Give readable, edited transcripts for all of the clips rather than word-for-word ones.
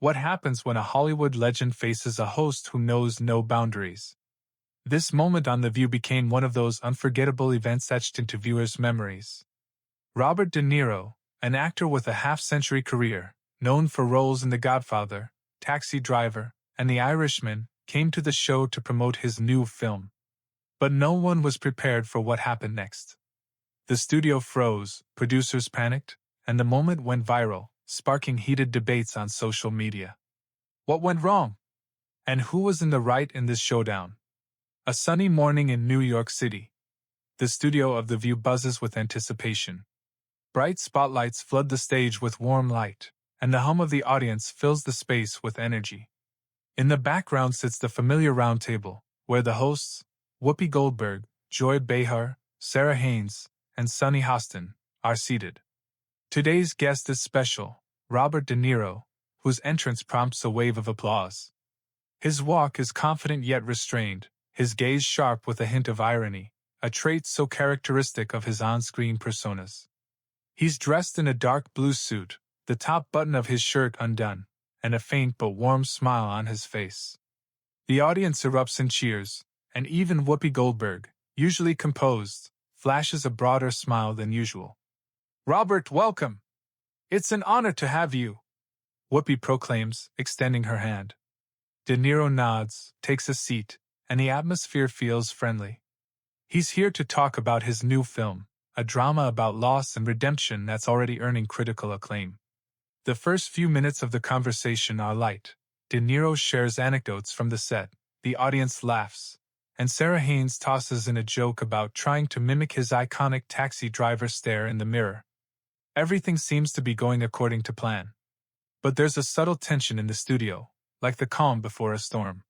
What happens when a Hollywood legend faces a host who knows no boundaries? This moment on The View became one of those unforgettable events etched into viewers' memories. Robert De Niro, an actor with a half-century career, known for roles in The Godfather, Taxi Driver, and The Irishman, came to the show to promote his new film. But no one was prepared for what happened next. The studio froze, producers panicked, and the moment went viral, sparking heated debates on social media. What went wrong? And who was in the right in this showdown? A sunny morning in New York City. The studio of The View buzzes with anticipation. Bright spotlights flood the stage with warm light, and the hum of the audience fills the space with energy. In the background sits the familiar round table, where the hosts, Whoopi Goldberg, Joy Behar, Sarah Haynes, and Sunny Hostin, are seated. Today's guest is special, Robert De Niro, whose entrance prompts a wave of applause. His walk is confident yet restrained, his gaze sharp with a hint of irony, a trait so characteristic of his on-screen personas. He's dressed in a dark blue suit, the top button of his shirt undone, and a faint but warm smile on his face. The audience erupts in cheers, and even Whoopi Goldberg, usually composed, flashes a broader smile than usual. "Robert, welcome! It's an honor to have you," Whoopi proclaims, extending her hand. De Niro nods, takes a seat, and the atmosphere feels friendly. He's here to talk about his new film, a drama about loss and redemption that's already earning critical acclaim. The first few minutes of the conversation are light. De Niro shares anecdotes from the set, the audience laughs, and Sarah Haynes tosses in a joke about trying to mimic his iconic taxi driver stare in the mirror. Everything seems to be going according to plan. But there's a subtle tension in the studio, like the calm before a storm.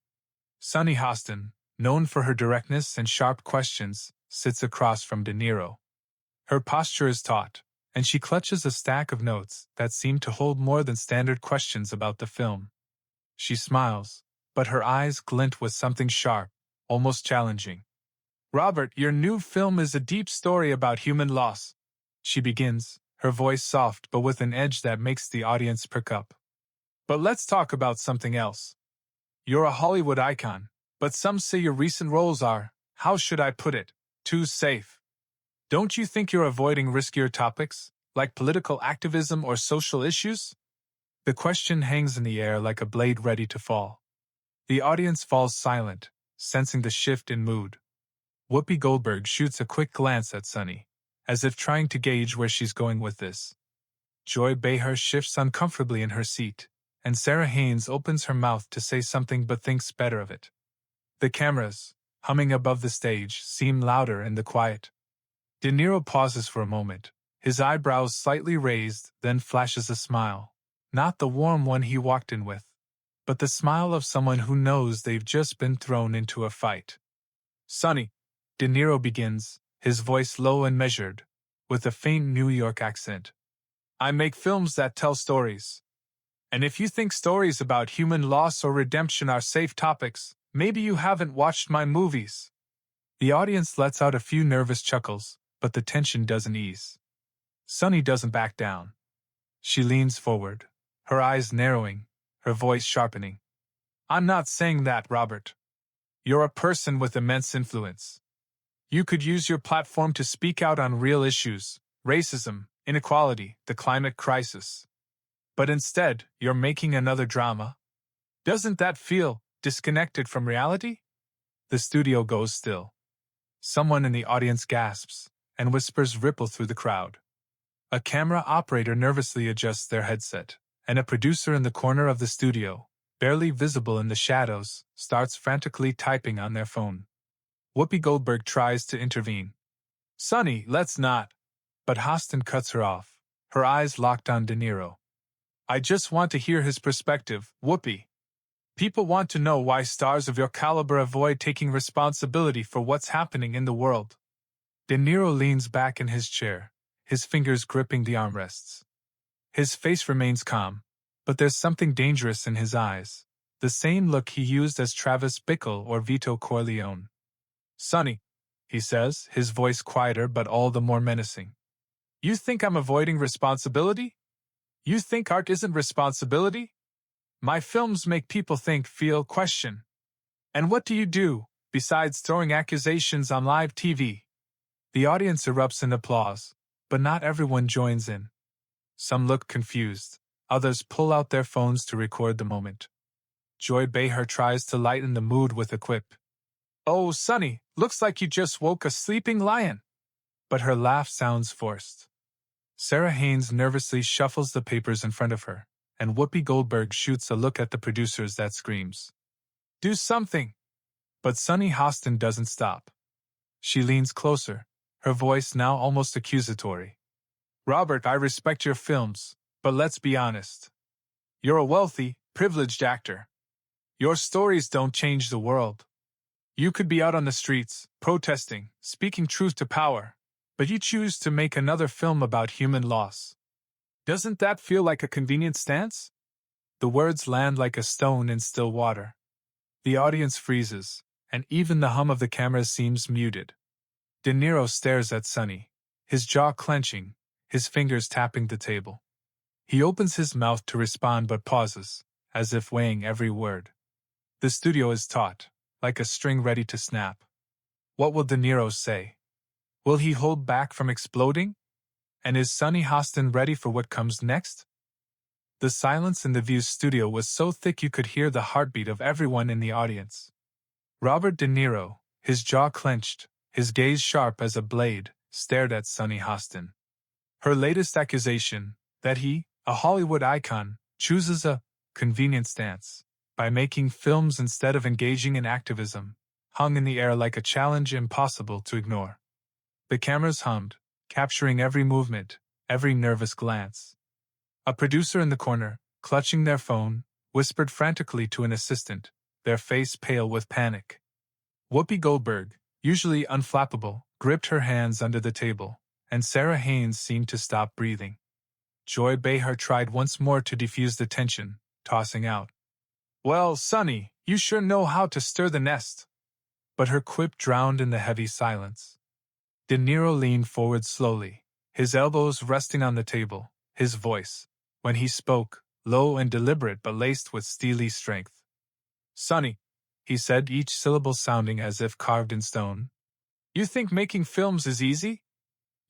Sunny Hostin, known for her directness and sharp questions, sits across from De Niro. Her posture is taut, and she clutches a stack of notes that seem to hold more than standard questions about the film. She smiles, but her eyes glint with something sharp, almost challenging. "Robert, your new film is a deep story about human loss," she begins, her voice soft but with an edge that makes the audience perk up. "But let's talk about something else. You're a Hollywood icon, but some say your recent roles are, how should I put it, too safe. Don't you think you're avoiding riskier topics, like political activism or social issues?" The question hangs in the air like a blade ready to fall. The audience falls silent, sensing the shift in mood. Whoopi Goldberg shoots a quick glance at Sunny, as if trying to gauge where she's going with this. Joy Behar shifts uncomfortably in her seat, and Sarah Haynes opens her mouth to say something but thinks better of it. The cameras, humming above the stage, seem louder in the quiet. De Niro pauses for a moment, his eyebrows slightly raised, then flashes a smile. Not the warm one he walked in with, but the smile of someone who knows they've just been thrown into a fight. "Sunny," De Niro begins, his voice low and measured, with a faint New York accent. "I make films that tell stories. And if you think stories about human loss or redemption are safe topics, maybe you haven't watched my movies." The audience lets out a few nervous chuckles, but the tension doesn't ease. Sunny doesn't back down. She leans forward, her eyes narrowing, her voice sharpening. "I'm not saying that, Robert. You're a person with immense influence. You could use your platform to speak out on real issues, racism, inequality, the climate crisis. But instead, you're making another drama. Doesn't that feel disconnected from reality?" The studio goes still. Someone in the audience gasps, and whispers ripple through the crowd. A camera operator nervously adjusts their headset, and a producer in the corner of the studio, barely visible in the shadows, starts frantically typing on their phone. Whoopi Goldberg tries to intervene. "Sunny, let's not." But Hostin cuts her off, her eyes locked on De Niro. "I just want to hear his perspective, Whoopi. People want to know why stars of your caliber avoid taking responsibility for what's happening in the world." De Niro leans back in his chair, his fingers gripping the armrests. His face remains calm, but there's something dangerous in his eyes, the same look he used as Travis Bickle or Vito Corleone. "Sunny," he says, his voice quieter but all the more menacing. "You think I'm avoiding responsibility? You think art isn't responsibility?" My films make people think, feel, question. And what do you do, besides throwing accusations on live TV? The audience erupts in applause, but not everyone joins in. Some look confused, others pull out their phones to record the moment. Joy Behar tries to lighten the mood with a quip. "Oh, Sonny, looks like you just woke a sleeping lion." But her laugh sounds forced. Sarah Haynes nervously shuffles the papers in front of her, and Whoopi Goldberg shoots a look at the producers that screams, "Do something!" But Sunny Hostin doesn't stop. She leans closer, her voice now almost accusatory. "Robert, I respect your films, but let's be honest. You're a wealthy, privileged actor. Your stories don't change the world. You could be out on the streets, protesting, speaking truth to power, but you choose to make another film about human loss. Doesn't that feel like a convenient stance?" The words land like a stone in still water. The audience freezes, and even the hum of the camera seems muted. De Niro stares at Sonny, his jaw clenching, his fingers tapping the table. He opens his mouth to respond but pauses, as if weighing every word. The studio is taut, like a string ready to snap. What will De Niro say? Will he hold back from exploding? And is Sunny Hostin ready for what comes next? The silence in the View's studio was so thick you could hear the heartbeat of everyone in the audience. Robert De Niro, his jaw clenched, his gaze sharp as a blade, stared at Sunny Hostin. Her latest accusation, that he, a Hollywood icon, chooses a convenient stance by making films instead of engaging in activism, hung in the air like a challenge impossible to ignore. The cameras hummed, capturing every movement, every nervous glance. A producer in the corner, clutching their phone, whispered frantically to an assistant, their face pale with panic. Whoopi Goldberg, usually unflappable, gripped her hands under the table, and Sarah Haynes seemed to stop breathing. Joy Behar tried once more to defuse the tension, tossing out, "Well, Sonny, you sure know how to stir the nest." But her quip drowned in the heavy silence. De Niro leaned forward slowly, his elbows resting on the table, his voice, when he spoke, low and deliberate but laced with steely strength. "Sonny," he said, each syllable sounding as if carved in stone, "you think making films is easy?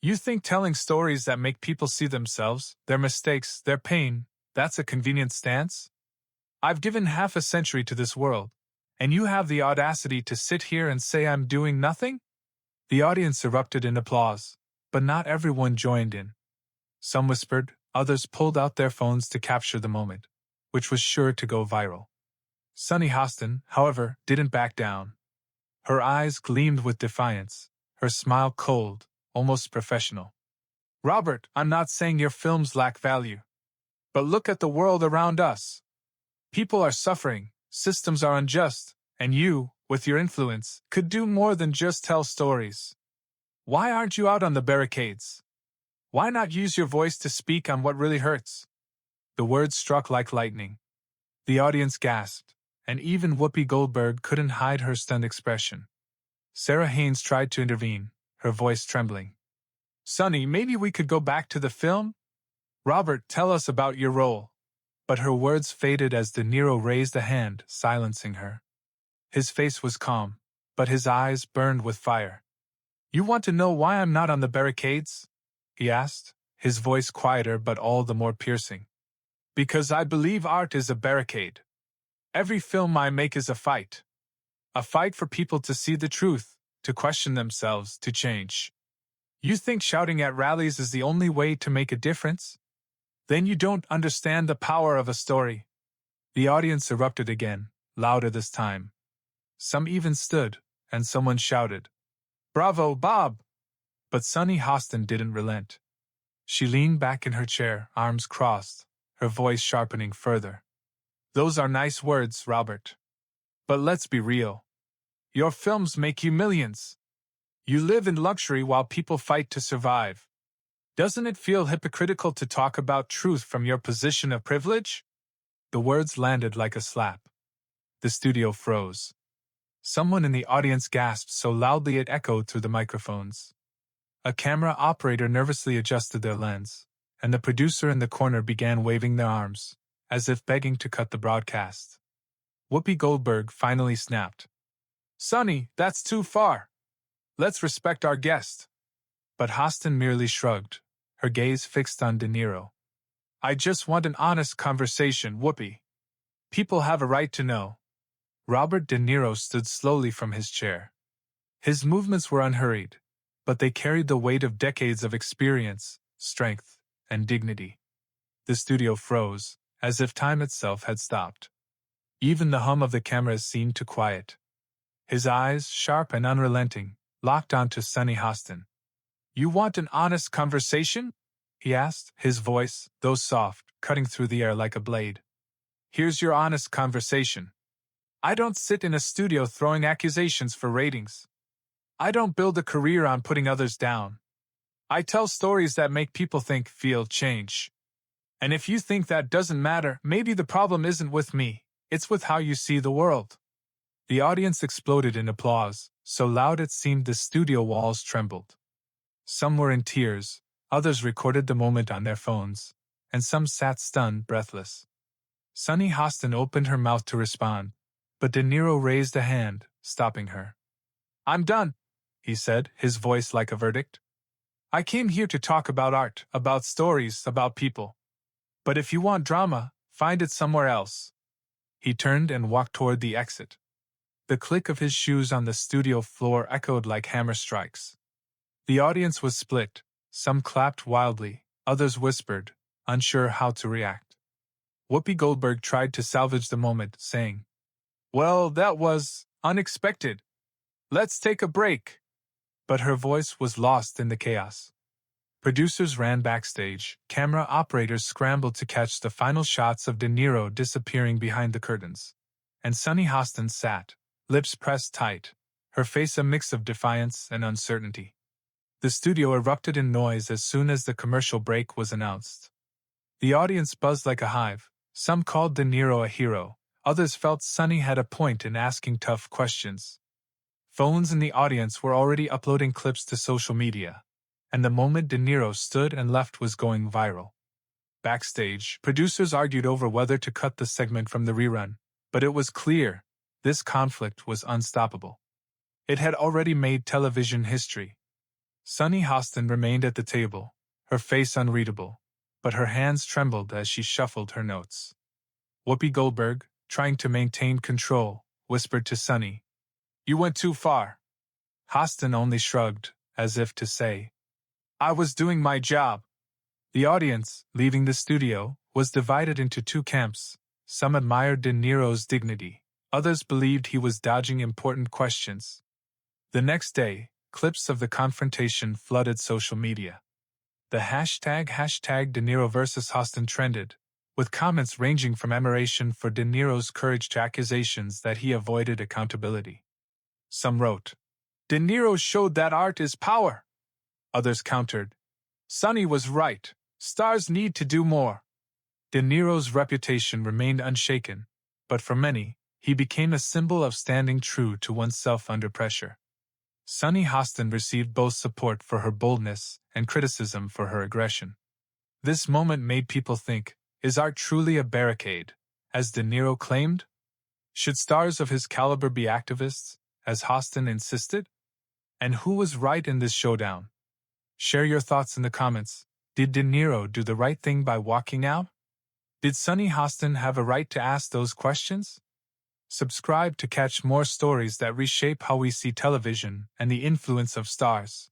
You think telling stories that make people see themselves, their mistakes, their pain, that's a convenient stance? I've given half a century to this world, and you have the audacity to sit here and say I'm doing nothing?" The audience erupted in applause, but not everyone joined in. Some whispered, others pulled out their phones to capture the moment, which was sure to go viral. Sunny Hostin, however, didn't back down. Her eyes gleamed with defiance, her smile cold, almost professional. "Robert, I'm not saying your films lack value. But look at the world around us. People are suffering, systems are unjust, and you, with your influence, could do more than just tell stories. Why aren't you out on the barricades? Why not use your voice to speak on what really hurts?" The words struck like lightning. The audience gasped, and even Whoopi Goldberg couldn't hide her stunned expression. Sarah Haynes tried to intervene, her voice trembling. "Sonny, maybe we could go back to the film? Robert, tell us about your role." But her words faded as De Niro raised a hand, silencing her. His face was calm, but his eyes burned with fire. "You want to know why I'm not on the barricades?" he asked, his voice quieter but all the more piercing. "Because I believe art is a barricade. Every film I make is a fight. A fight for people to see the truth, to question themselves, to change. You think shouting at rallies is the only way to make a difference? Then you don't understand the power of a story." The audience erupted again, louder this time. Some even stood, and someone shouted, "Bravo, Bob!" But Sunny Hostin didn't relent. She leaned back in her chair, arms crossed, her voice sharpening further. "Those are nice words, Robert. But let's be real. Your films make you millions. You live in luxury while people fight to survive. Doesn't it feel hypocritical to talk about truth from your position of privilege?" The words landed like a slap. The studio froze. Someone in the audience gasped so loudly it echoed through the microphones. A camera operator nervously adjusted their lens, and the producer in the corner began waving their arms, as if begging to cut the broadcast. Whoopi Goldberg finally snapped. "Sonny, that's too far. Let's respect our guest." But Hostin merely shrugged, her gaze fixed on De Niro. "I just want an honest conversation, Whoopi. People have a right to know." Robert De Niro stood slowly from his chair. His movements were unhurried, but they carried the weight of decades of experience, strength, and dignity. The studio froze, as if time itself had stopped. Even the hum of the cameras seemed to quiet. His eyes, sharp and unrelenting, locked onto Sonny Hostin. "You want an honest conversation?" he asked, his voice, though soft, cutting through the air like a blade. "Here's your honest conversation. I don't sit in a studio throwing accusations for ratings. I don't build a career on putting others down. I tell stories that make people think, feel, change. And if you think that doesn't matter, maybe the problem isn't with me, it's with how you see the world." The audience exploded in applause, so loud it seemed the studio walls trembled. Some were in tears, others recorded the moment on their phones, and some sat stunned, breathless. Sonny Hostin opened her mouth to respond, but De Niro raised a hand, stopping her. "I'm done," he said, his voice like a verdict. "I came here to talk about art, about stories, about people. But if you want drama, find it somewhere else." He turned and walked toward the exit. The click of his shoes on the studio floor echoed like hammer strikes. The audience was split. Some clapped wildly, others whispered, unsure how to react. Whoopi Goldberg tried to salvage the moment, saying, "Well, that was unexpected. Let's take a break." But her voice was lost in the chaos. Producers ran backstage, camera operators scrambled to catch the final shots of De Niro disappearing behind the curtains. And Sonny Hostin sat, lips pressed tight, her face a mix of defiance and uncertainty. The studio erupted in noise as soon as the commercial break was announced. The audience buzzed like a hive. Some called De Niro a hero, others felt Sonny had a point in asking tough questions. Phones in the audience were already uploading clips to social media, and the moment De Niro stood and left was going viral. Backstage, producers argued over whether to cut the segment from the rerun, but it was clear this conflict was unstoppable. It had already made television history. Sonny Hostin remained at the table, her face unreadable, but her hands trembled as she shuffled her notes. Whoopi Goldberg, trying to maintain control, whispered to Sonny, "You went too far." Hostin only shrugged, as if to say, "I was doing my job." The audience, leaving the studio, was divided into two camps. Some admired De Niro's dignity, others believed he was dodging important questions. The next day, clips of the confrontation flooded social media. The hashtag De Niro vs. Hostin trended, with comments ranging from admiration for De Niro's courage to accusations that he avoided accountability. Some wrote, "De Niro showed that art is power." Others countered, "Sonny was right. Stars need to do more." De Niro's reputation remained unshaken, but for many, he became a symbol of standing true to oneself under pressure. Sonny Hostin received both support for her boldness and criticism for her aggression. This moment made people think, is art truly a barricade, as De Niro claimed? Should stars of his caliber be activists, as Hostin insisted? And who was right in this showdown? Share your thoughts in the comments. Did De Niro do the right thing by walking out? Did Sonny Hostin have a right to ask those questions? Subscribe to catch more stories that reshape how we see television and the influence of stars.